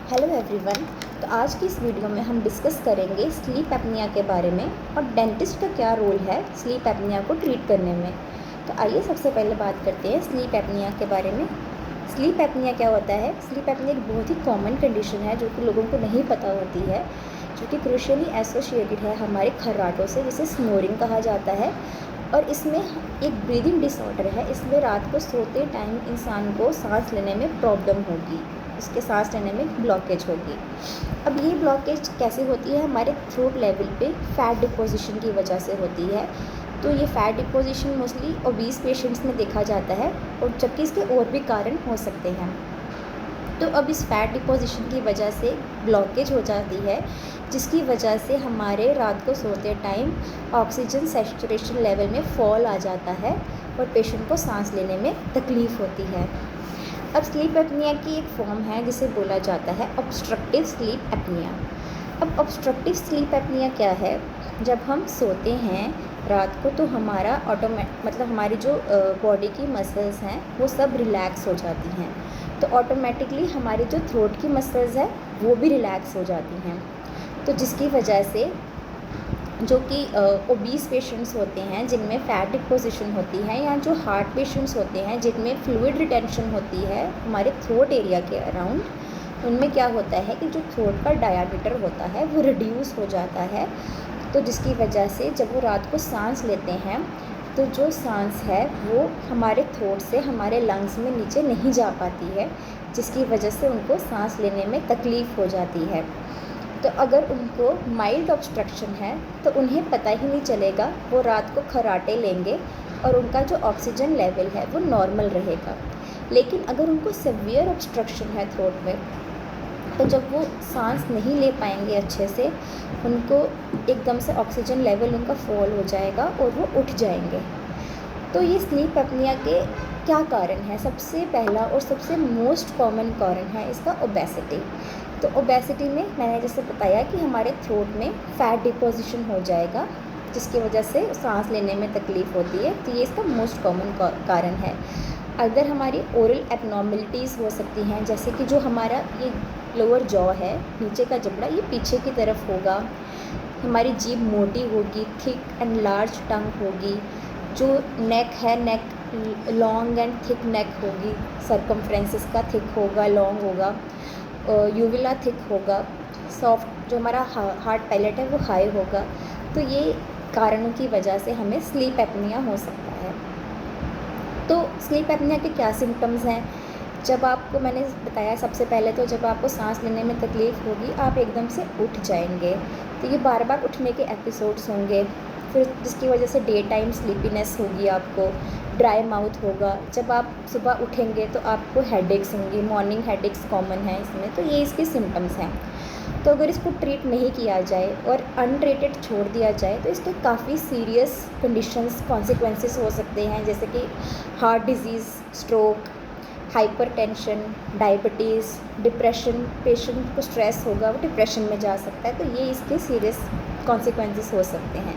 Hello everyone. तो आज की इस वीडियो में हम डिस्कस करेंगे स्लीप एपनिया के बारे में और डेंटिस्ट का क्या रोल है स्लीप एपनिया को ट्रीट करने में। तो आइए सबसे पहले बात करते हैं स्लीप एपनिया के बारे में। स्लीप एपनिया क्या होता है? स्लीप एपनिया एक बहुत ही कॉमन कंडीशन है जो कि लोगों को नहीं पता होती है, जो कि क्रूशियली एसोसिएटेड है हमारे खर्राटों से, जिसे स्नोरिंग कहा जाता है। और इसमें एक ब्रीदिंग डिसऑर्डर है। इसमें रात को सोते टाइम इंसान को सांस लेने में प्रॉब्लम होगी, उसके सांस लेने में ब्लॉकेज होगी। अब ये ब्लॉकेज कैसे होती है? हमारे थ्रोट लेवल पे फैट डिपोजिशन की वजह से होती है। तो ये fat deposition mostly obese patients में देखा जाता है, और जबकि इसके और भी कारण हो सकते हैं। तो अब इस फैट डिपोजिशन की वजह से ब्लॉकेज हो जाती है, जिसकी वजह से हमारे रात को सोते टाइम ऑक्सीजन सैचुरेशन लेवल में फॉल आ जाता है और पेशेंट को सांस लेने में तकलीफ़ होती है। अब स्लीप एपनिया की एक फॉर्म है जिसे बोला जाता है ऑब्स्ट्रक्टिव स्लीप एपनिया। अब ऑब्स्ट्रक्टिव स्लीप एपनिया क्या है? जब हम सोते हैं रात को तो हमारा हमारी जो बॉडी की मसल्स हैं वो सब रिलैक्स हो जाती हैं, तो ऑटोमेटिकली हमारी जो थ्रोट की मसल्स है वो भी रिलैक्स हो जाती हैं। तो जिसकी वजह से जो कि ओबीस पेशेंट्स होते हैं जिनमें फ़ैट डिपोजिशन होती है, या जो हार्ट पेशेंट्स होते हैं जिनमें फ्लूइड रिटेंशन होती है हमारे थ्रोट एरिया के अराउंड, उनमें क्या होता है कि जो थ्रोट का डायामीटर होता है वो रिड्यूस हो जाता है। तो जिसकी वजह से जब वो रात को सांस लेते हैं तो जो सांस है वो हमारे थ्रोट से हमारे लंग्स में नीचे नहीं जा पाती है, जिसकी वजह से उनको सांस लेने में तकलीफ़ हो जाती है। तो अगर उनको माइल्ड ऑब्स्ट्रक्शन है तो उन्हें पता ही नहीं चलेगा, वो रात को खर्राटे लेंगे और उनका जो ऑक्सीजन लेवल है वो नॉर्मल रहेगा। लेकिन अगर उनको सीवियर ऑब्स्ट्रक्शन है थ्रोट में, तो जब वो सांस नहीं ले पाएंगे अच्छे से, उनको एकदम से ऑक्सीजन लेवल उनका फॉल हो जाएगा और वो उठ जाएंगे। तो ये स्लीप एपनिया के क्या कारण है? सबसे पहला और सबसे मोस्ट कॉमन कारण है इसका ओबेसिटी। तो ओबेसिटी में मैंने जैसे बताया कि हमारे थ्रोट में फ़ैट डिपोजिशन हो जाएगा, जिसकी वजह से सांस लेने में तकलीफ़ होती है। तो ये इसका मोस्ट कॉमन कारण है। अगर हमारी ओरल एबनॉर्मलिटीज़ हो सकती हैं, जैसे कि जो हमारा ये लोअर जॉ है, नीचे का जबड़ा, ये पीछे की तरफ होगा, हमारी जीभ मोटी होगी, थिक एंड लार्ज टंग होगी, जो नेक है नेक लॉन्ग एंड थिक नेक होगी, सरकमफ्रेंस इसका थिक होगा, लॉन्ग होगा, यूविला थिक होगा, सॉफ्ट जो हमारा हार्ट पैलेट है वो हाई होगा। तो ये कारणों की वजह से हमें स्लीप एपनिया हो सकता है। तो स्लीप एपनिया के क्या सिम्टम्स हैं? जब आपको मैंने बताया सबसे पहले, तो जब आपको सांस लेने में तकलीफ़ होगी आप एकदम से उठ जाएंगे, तो ये बार बार उठने के एपिसोड्स होंगे। फिर जिसकी वजह से डे टाइम स्लीपीनेस होगी, आपको ड्राई माउथ होगा। जब आप सुबह उठेंगे तो आपको हेडेक्स होंगी, मॉर्निंग हेडेक्स कॉमन है इसमें। तो ये इसके सिम्टम्स हैं। तो अगर इसको ट्रीट नहीं किया जाए और अनट्रीटेड छोड़ दिया जाए तो इसके काफ़ी सीरियस कंडीशंस कॉन्सिक्वेंसेस हो सकते हैं, जैसे कि heart disease, stroke, hypertension, diabetes, depression. Patient को स्ट्रेस होगा, वो डिप्रेशन में जा सकता है। तो ये इसके सीरियस कॉन्सिक्वेंसेस हो सकते हैं।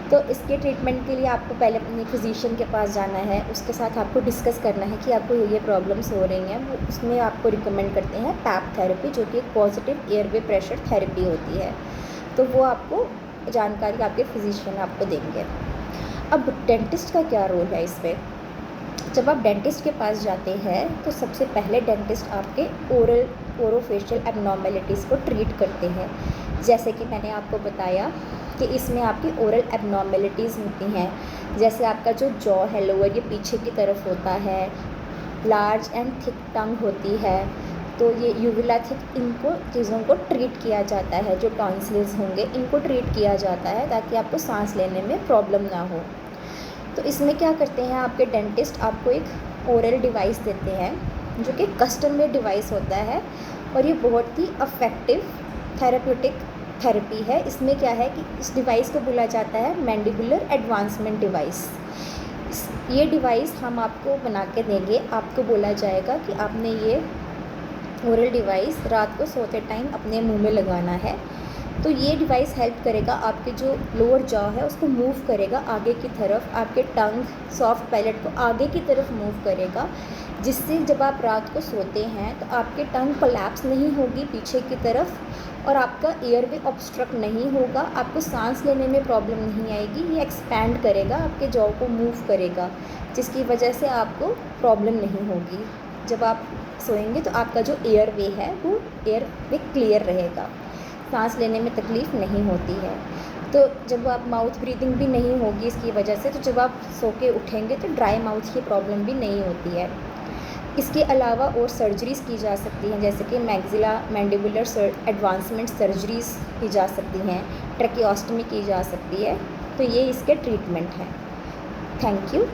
तो इसके ट्रीटमेंट के लिए आपको पहले अपने फिजिशियन के पास जाना है, उसके साथ आपको डिस्कस करना है कि आपको ये प्रॉब्लम्स हो रही हैं। वो उसमें आपको रिकमेंड करते हैं पैप थेरेपी, जो कि एक पॉजिटिव एयरवे प्रेशर थेरेपी होती है। तो वो आपको जानकारी आपके फिजिशियन आपको देंगे। अब डेंटिस्ट का क्या रोल है इसमें? जब आप डेंटिस्ट के पास जाते हैं तो सबसे पहले डेंटिस्ट आपके ओरोफेशियल एबनॉर्मेलिटीज़ को ट्रीट करते हैं। जैसे कि मैंने आपको बताया कि इसमें आपकी ओरल एबनॉर्मेलिटीज़ होती हैं, जैसे आपका जो जॉ है लोअर, ये पीछे की तरफ होता है, लार्ज एंड थिक टंग होती है। तो ये यूविला थिक, इनको चीज़ों को ट्रीट किया जाता है। जो टॉन्सिल्स होंगे इनको ट्रीट किया जाता है ताकि आपको सांस लेने में प्रॉब्लम ना हो। तो इसमें क्या करते हैं आपके डेंटिस्ट, आपको एक ओरल डिवाइस देते हैं जो कि कस्टम मेड डिवाइस होता है, और ये बहुत ही अफेक्टिव थेरेप्यूटिक थेरेपी है। इसमें क्या है कि इस डिवाइस को बोला जाता है मैंडिबुलर एडवांसमेंट डिवाइस। ये डिवाइस हम आपको बना के देंगे। आपको बोला जाएगा कि आपने ये ओरल डिवाइस रात को सोते टाइम अपने मुंह में लगाना है। तो ये डिवाइस हेल्प करेगा, आपके जो लोअर जॉ है उसको मूव करेगा आगे की तरफ, आपके टंग सॉफ्ट पैलेट को आगे की तरफ मूव करेगा, जिससे जब आप रात को सोते हैं तो आपके टंग कोलैप्स नहीं होगी पीछे की तरफ और आपका एयरवे ऑब्स्ट्रक्ट नहीं होगा, आपको सांस लेने में प्रॉब्लम नहीं आएगी। ये एक्सपैंड करेगा, आपके जॉ को मूव करेगा, जिसकी वजह से आपको प्रॉब्लम नहीं होगी। जब आप सोएंगे तो आपका जो एयरवे है वो एयरवे क्लियर रहेगा, सांस लेने में तकलीफ़ नहीं होती है। तो जब आप माउथ ब्रीदिंग भी नहीं होगी इसकी वजह से, तो जब आप सो के उठेंगे तो ड्राई माउथ की प्रॉब्लम भी नहीं होती है। इसके अलावा और सर्जरीज़ की जा सकती हैं, जैसे कि मैक्सिला मैंडिबुलर एडवांसमेंट सर्जरीज़ की जा सकती हैं, ट्रैकियोस्टमी की जा सकती है। तो ये इसके ट्रीटमेंट हैं। Thank you.